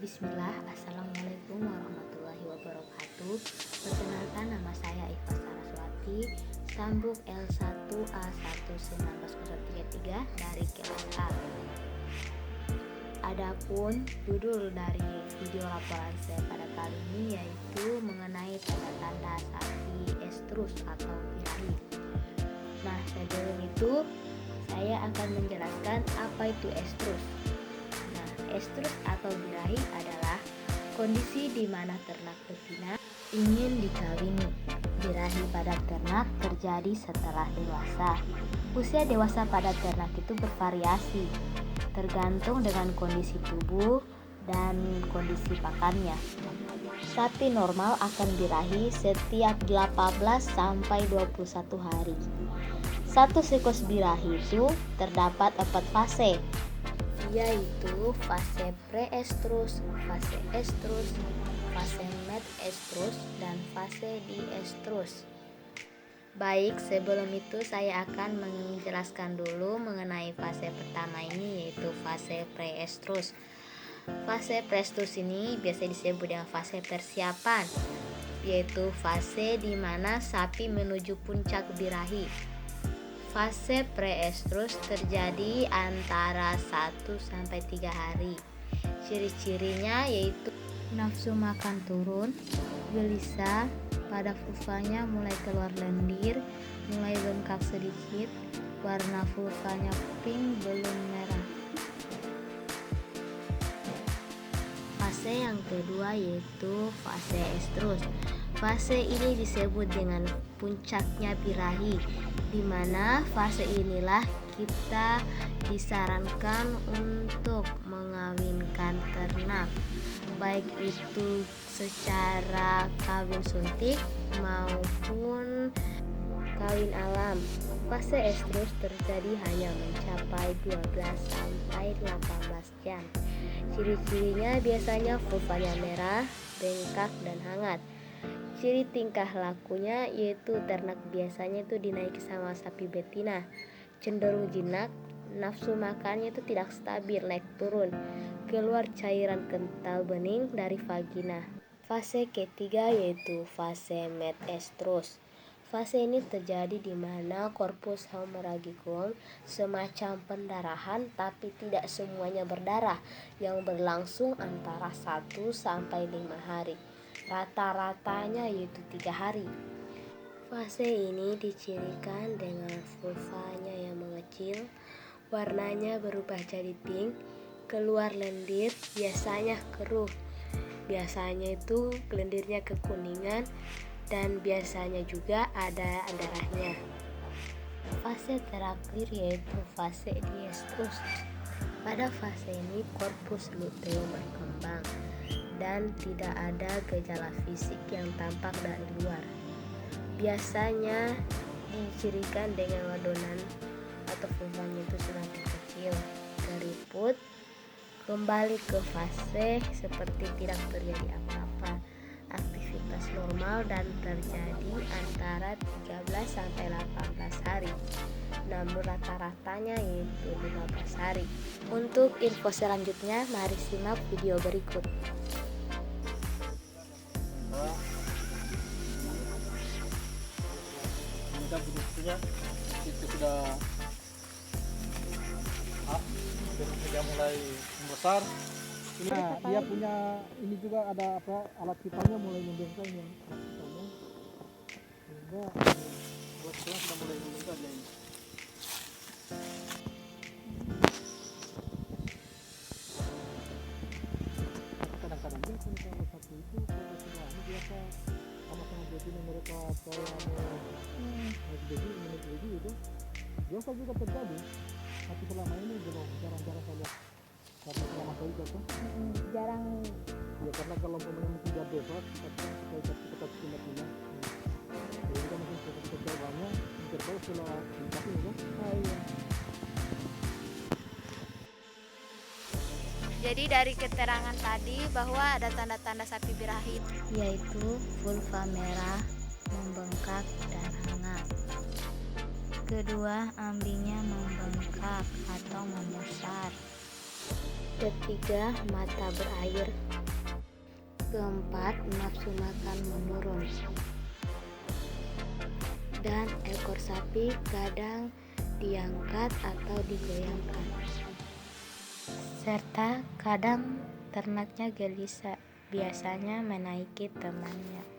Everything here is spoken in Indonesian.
Bismillah, Assalamualaikum warahmatullahi wabarakatuh. Perkenalkan, nama saya Iva Saraswati, Stambuk L1A11933 dari kelas A. Adapun judul dari video laporan saya pada kali ini yaitu mengenai tanda-tanda sapi estrus atau birahi. Nah, sebelum itu saya akan menjelaskan apa itu estrus. Estrus atau birahi adalah kondisi di mana ternak betina ingin dikawini. Birahi pada ternak terjadi setelah dewasa. Usia dewasa pada ternak itu bervariasi, tergantung dengan kondisi tubuh dan kondisi pakannya. Sapi normal akan birahi setiap 18 sampai 21 hari. Satu siklus birahi itu terdapat 4 fase, yaitu fase preestrus, fase estrus, fase metestrus, dan fase diestrus. Baik, sebelum itu saya akan menjelaskan dulu mengenai fase pertama ini, yaitu fase preestrus. Fase preestrus ini biasa disebut dengan fase persiapan, yaitu fase di mana sapi menuju puncak birahi. Fase preestrus terjadi antara 1-3 hari. Ciri-cirinya yaitu nafsu makan turun, gelisah, pada vulvanya mulai keluar lendir, mulai bengkak sedikit, warna vulvanya pink belum merah. Fase yang kedua yaitu fase estrus. Fase ini disebut dengan puncaknya birahi, di mana fase inilah kita disarankan untuk mengawinkan ternak, baik itu secara kawin suntik maupun kawin alam. Fase estrus terjadi hanya mencapai 12-18 jam. Ciri-cirinya biasanya vulvanya merah, bengkak, dan hangat. Ciri tingkah lakunya yaitu ternak biasanya itu dinaiki sama sapi betina, cenderung jinak, nafsu makannya itu tidak stabil, naik turun, keluar cairan kental bening dari vagina. Fase ketiga yaitu fase metestrus. Fase ini terjadi di mana korpus hemorragicum semacam pendarahan tapi tidak semuanya berdarah, yang berlangsung antara 1-5 hari. Rata-ratanya yaitu 3 hari. Fase ini dicirikan dengan vulvanya yang mengecil, warnanya berubah jadi pink, keluar lendir, biasanya keruh. Biasanya itu lendirnya kekuningan dan biasanya juga ada darahnya. Fase terakhir yaitu fase diestrus. Pada fase ini korpus luteum berkembang dan tidak ada gejala fisik yang tampak dari luar. Biasanya dicirikan dengan adonan atau vulvanya itu semakin kecil, keriput, kembali ke fase seperti tidak terjadi apa-apa, aktivitas normal, dan terjadi antara 13-18 hari. Namun rata-ratanya yaitu 15 hari. Untuk info selanjutnya, mari simak video berikut. Begitu itu sudah sudah mulai membesar. Ini dia punya ini juga ada alat vitalnya mulai membengkak yang alat vitalnya, sehingga alat vitalnya sudah mulai membengkak ya ini. Kadang-kadang dia pun kalau satu itu kalau sudah biasa sama-sama betina mereka saya jadi itu biasa juga terjadi, tapi selama ini belum jarang-jarang saja karena selama saya itu Jarang ya, karena kalau pemain tidak bebas kita ikat pindah-pindah sehingga mungkin intervalnya interval setelah dikasih itu. Oh iya. Jadi dari keterangan tadi bahwa ada tanda-tanda sapi birahi, yaitu vulva merah, membengkak, dan hangat. Kedua, ambingnya membengkak atau membesar. Ketiga, mata berair. Keempat, nafsu makan menurun. Dan ekor sapi kadang diangkat atau digoyangkan. Serta kadang ternaknya gelisah, biasanya menaiki temannya.